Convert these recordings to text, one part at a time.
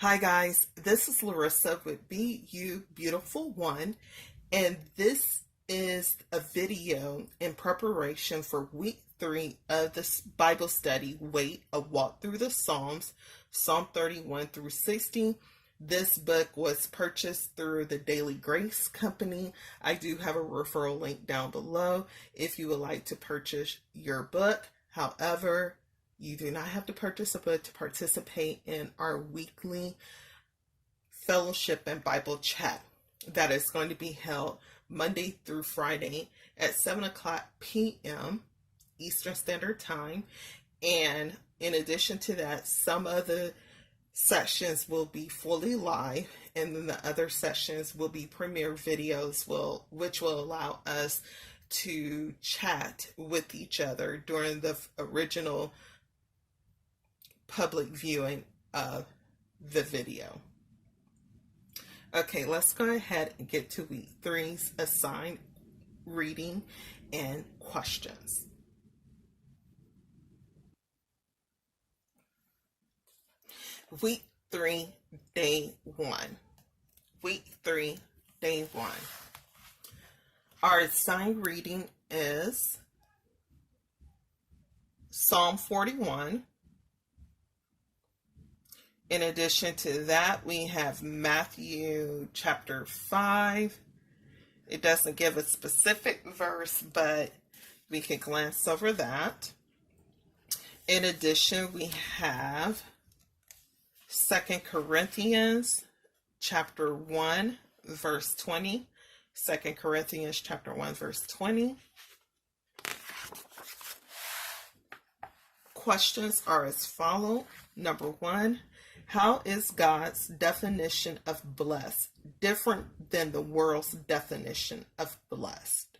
Hi guys, this is Larrissa with Be You Beautiful One, and this is a video in preparation for week 3 of this Bible study, Wait, a Walk Through the Psalms, Psalm 31 through 60. This book was purchased through the Daily Grace Company. I do have a referral link down below if you would like to purchase your book. However, you do not have to purchase a book to participate in our weekly fellowship and Bible chat that is going to be held Monday through Friday at 7 o'clock p.m. Eastern Standard Time. And in addition to that, some of the sessions will be fully live, and then the other sessions will be premiere videos, which will allow us to chat with each other during the original public viewing of the video. Okay, let's go ahead and get to week 3's assigned reading and questions. Week 3, day 1. Week 3, day 1. Our assigned reading is Psalm 41. In addition to that, we have Matthew chapter 5. It doesn't give a specific verse, but we can glance over that. In addition, we have 2 Corinthians chapter 1, verse 20. 2 Corinthians chapter 1, verse 20. Questions are as follows. Number 1. How is God's definition of blessed different than the world's definition of blessed?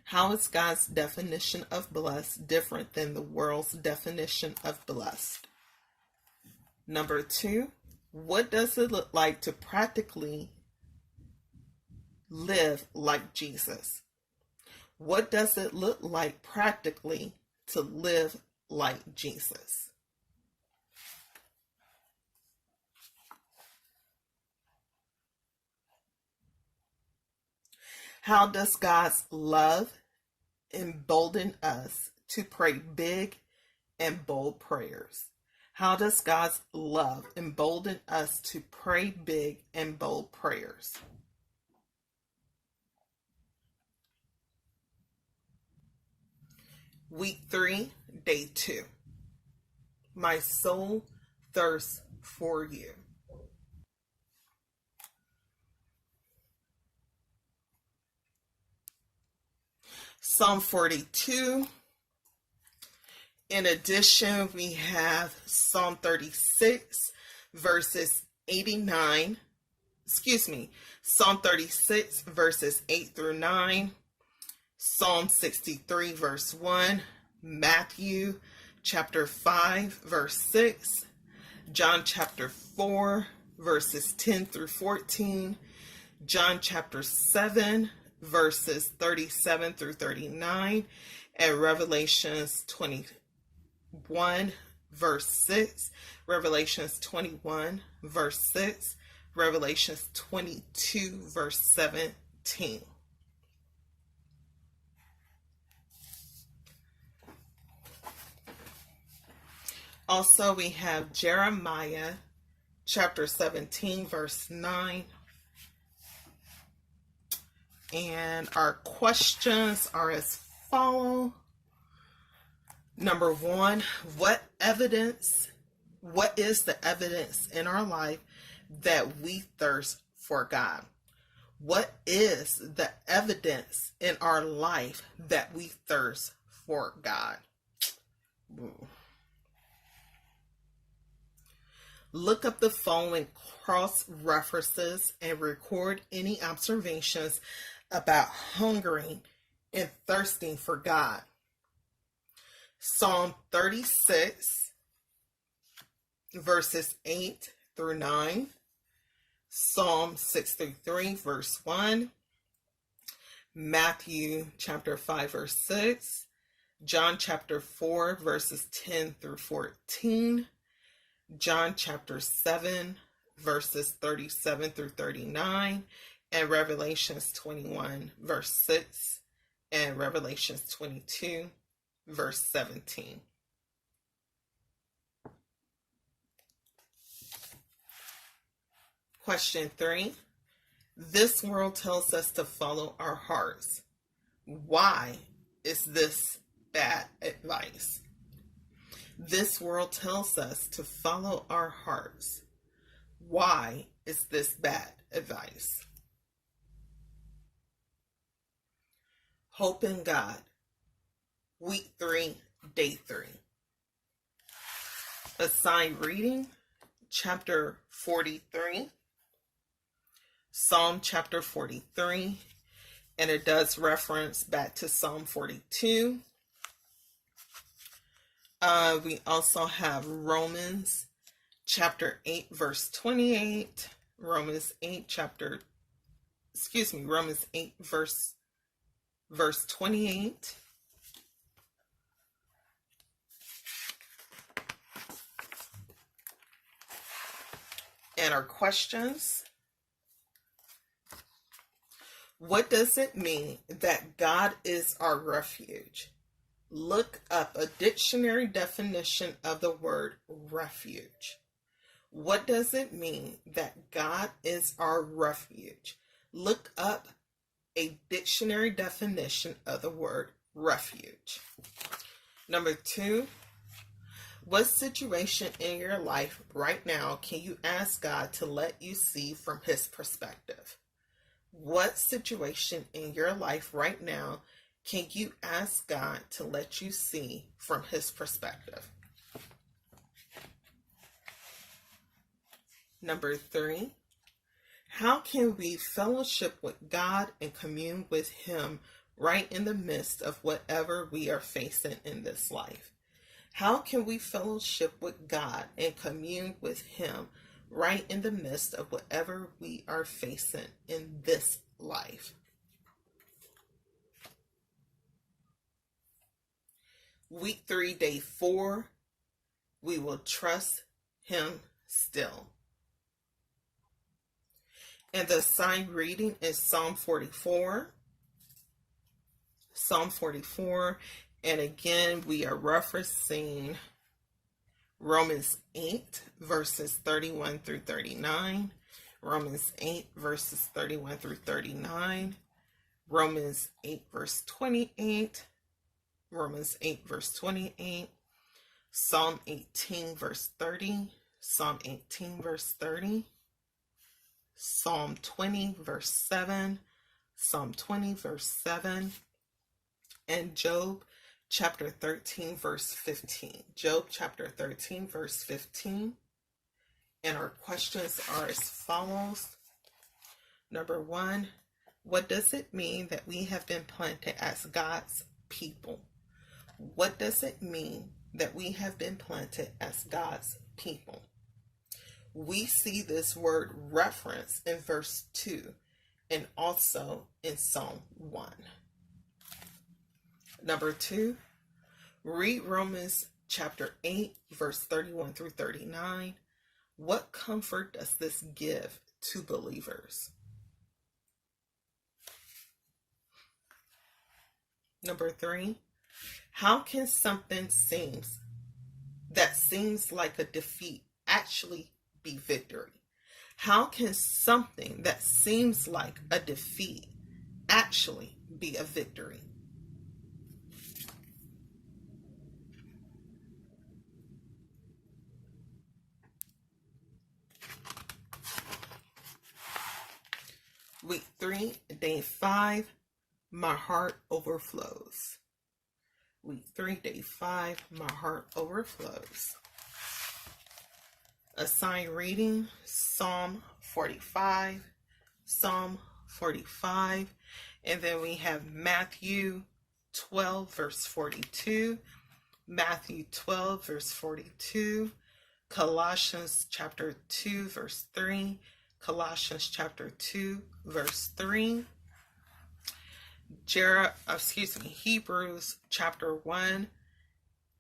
How is God's definition of blessed different than the world's definition of blessed? Number 2, what does it look like to practically live like Jesus? What does it look like practically to live like Jesus? How does God's love embolden us to pray big and bold prayers? How does God's love embolden us to pray big and bold prayers? Week 3, day 2. My soul thirsts for you. Psalm 42. In addition, we have Psalm 36, verses 89. Psalm 36, verses 8 through 9. Psalm 63, verse 1. Matthew chapter 5, verse 6. John chapter 4, verses 10 through 14. John chapter 7, verses 37 through 39, and Revelations 21, verse 6, Revelations 21, verse 6, Revelations 22, verse 17. Also, we have Jeremiah chapter 17, verse 9. And our questions are as follow. Number 1, what is the evidence in our life that we thirst for God? What is the evidence in our life that we thirst for God? Ooh. Look up the following cross references and record any observations about hungering and thirsting for God. Psalm 36, verses 8 through 9. Psalm 63, verse 1. Matthew chapter 5, verse 6. John chapter 4, verses 10 through 14. John chapter 7, verses 37 through 39, and Revelations 21, verse 6, and Revelations 22, verse 17. Question 3. This world tells us to follow our hearts. Why is this bad advice? This world tells us to follow our hearts. Why is this bad advice? Hope in God. Week 3, day 3. Assigned reading, chapter 43. Psalm chapter 43, and it does reference back to Psalm 42. We also have Romans chapter 8, verse 28. Romans 8, verse 28. And our questions. What does it mean that God is our refuge? Look up a dictionary definition of the word refuge. What does it mean that God is our refuge? Look up a dictionary definition of the word refuge. Number 2, what situation in your life right now can you ask God to let you see from His perspective? What situation in your life right now can you ask God to let you see from His perspective? Number 3, how can we fellowship with God and commune with Him right in the midst of whatever we are facing in this life? How can we fellowship with God and commune with Him right in the midst of whatever we are facing in this life? Week 3, day 4, we will trust Him still. And the assigned reading is Psalm 44. Psalm 44. And again, we are referencing Romans 8, verses 31 through 39. Romans 8, verses 31 through 39. Romans 8, verse 28. Romans 8, verse 28. Psalm 18, verse 30. Psalm 18, verse 30. Psalm 20, verse 7. Psalm 20, verse 7. And Job chapter 13, verse 15. Job chapter 13, verse 15. And our questions are as follows. Number 1, what does it mean that we have been planted as God's people? What does it mean that we have been planted as God's people? We see this word referenced in verse 2 and also in Psalm 1. Number 2, read Romans chapter 8, verse 31 through 39. What comfort does this give to believers? Number 3, how can something that seems like a defeat actually be victory? How can something that seems like a defeat actually be a victory? Week 3, day 5, my heart overflows. Week 3, day 5, my heart overflows. Assigned reading, Psalm 45, Psalm 45, and then we have Matthew 12, verse 42, Matthew 12, verse 42, Colossians chapter 2, verse 3, Colossians chapter 2, verse 3, Hebrews chapter 1,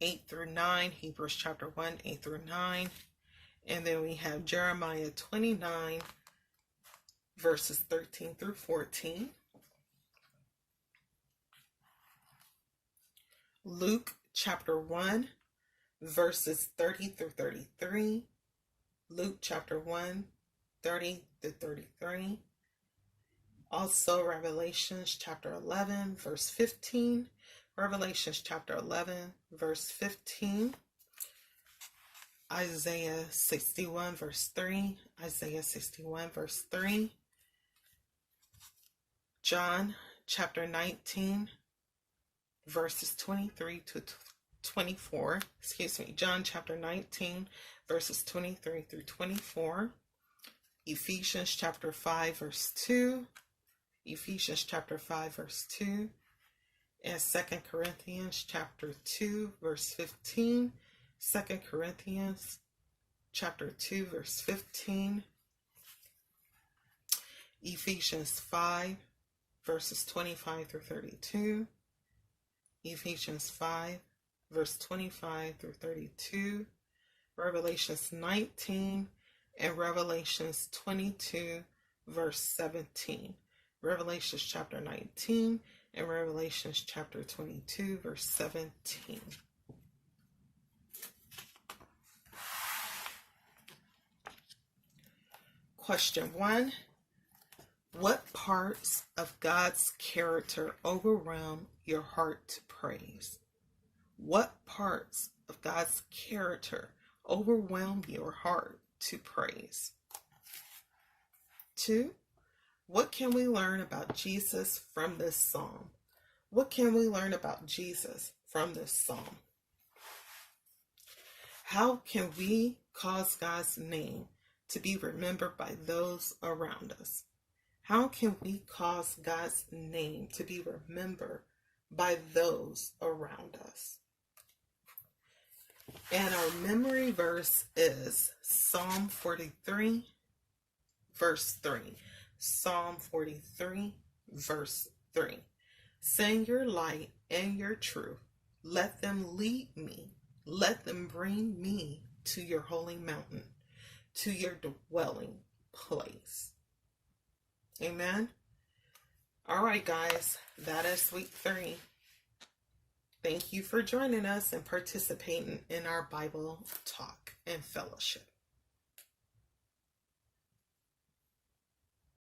8 through 9, Hebrews chapter 1, 8 through 9, And then we have Jeremiah 29, verses 13 through 14. Luke chapter 1, verses 30 through 33. Luke chapter 1, 30 through 33. Also Revelations chapter 11, verse 15. Revelations chapter 11, verse 15. Isaiah 61, verse 3. Isaiah 61, verse 3. John chapter 19, verses 23 to 24. John chapter 19, verses 23 through 24. Ephesians chapter 5, verse 2. Ephesians chapter 5, verse 2. And 2 Corinthians chapter 2, verse 15. 2 Corinthians chapter 2, verse 15. Ephesians 5, verses 25 through 32. Ephesians 5, verse 25 through 32. Revelations 19 and Revelations 22, verse 17. Revelations chapter 19 and Revelations chapter 22, verse 17. Question 1. What parts of God's character overwhelm your heart to praise? What parts of God's character overwhelm your heart to praise? 2. What can we learn about Jesus from this psalm? What can we learn about Jesus from this psalm? How can we cause God's name to be remembered by those around us? How can we cause God's name to be remembered by those around us? And our memory verse is Psalm 43, verse 3. Psalm 43, verse 3. Send your light and your truth. Let them lead me. Let them bring me to your holy mountain, to your dwelling place. Amen. All right, guys, that is week 3. Thank you for joining us and participating in our Bible talk and fellowship.